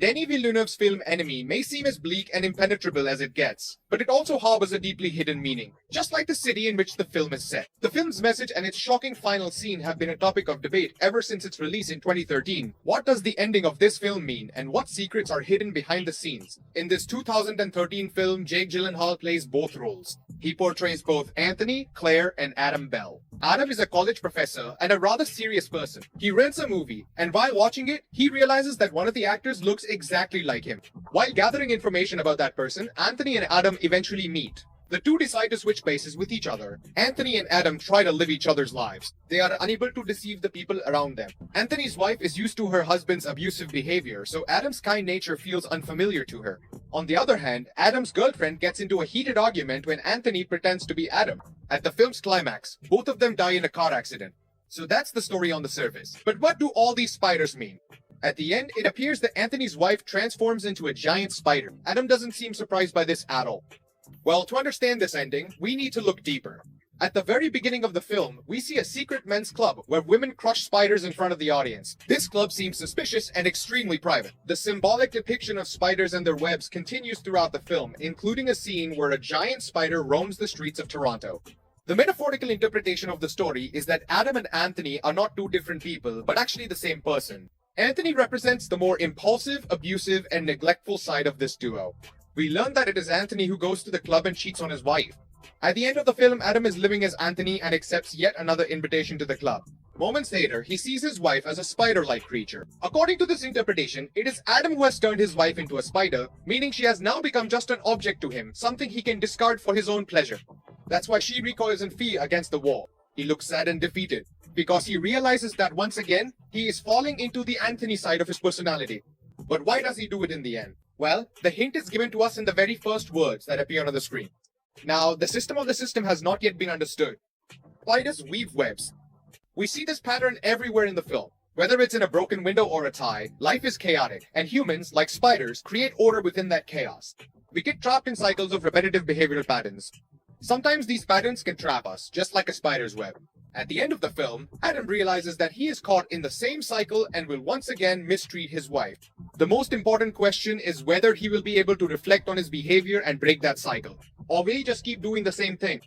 Denis Villeneuve's film Enemy may seem as bleak and impenetrable as it gets, but it also harbors a deeply hidden meaning, just like the city in which the film is set. The film's message and its shocking final scene have been a topic of debate ever since its release in 2013. What does the ending of this film mean, and what secrets are hidden behind the scenes? In this 2013 film, Jake Gyllenhaal plays both roles. He portrays both Anthony, Claire, and Adam Bell. Adam is a college professor and a rather serious person. He rents a movie, and while watching it, he realizes that one of the actors looks exactly like him. While gathering information about that person, Anthony and Adam eventually meet. The two decide to switch places with each other. Anthony and Adam try to live each other's lives. They are unable to deceive the people around them. Anthony's wife is used to her husband's abusive behavior, so Adam's kind nature feels unfamiliar to her. On the other hand, Adam's girlfriend gets into a heated argument when Anthony pretends to be Adam. At the film's climax, both of them die in a car accident. So that's the story on the surface. But what do all these spiders mean? At the end, it appears that Anthony's wife transforms into a giant spider. Adam doesn't seem surprised by this at all. Well, to understand this ending, we need to look deeper. At the very beginning of the film, we see a secret men's club where women crush spiders in front of the audience. This club seems suspicious and extremely private. The symbolic depiction of spiders and their webs continues throughout the film, including a scene where a giant spider roams the streets of Toronto. The metaphorical interpretation of the story is that Adam and Anthony are not two different people, but actually the same person. Anthony represents the more impulsive, abusive, and neglectful side of this duo. We learn that it is Anthony who goes to the club and cheats on his wife. At the end of the film, Adam is living as Anthony and accepts yet another invitation to the club. Moments later, he sees his wife as a spider-like creature. According to this interpretation, it is Adam who has turned his wife into a spider, meaning she has now become just an object to him, something he can discard for his own pleasure. That's why she recoils in fear against the wall. He looks sad and defeated, because he realizes that once again, he is falling into the Anthony side of his personality. But why does he do it in the end? Well, the hint is given to us in the very first words that appear on the screen. Now, the system of the system has not yet been understood. Spiders weave webs. We see this pattern everywhere in the film. Whether it's in a broken window or a tie, life is chaotic, and humans, like spiders, create order within that chaos. We get trapped in cycles of repetitive behavioral patterns. Sometimes these patterns can trap us, just like a spider's web. At the end of the film, Adam realizes that he is caught in the same cycle and will once again mistreat his wife. The most important question is whether he will be able to reflect on his behavior and break that cycle, or will he just keep doing the same thing?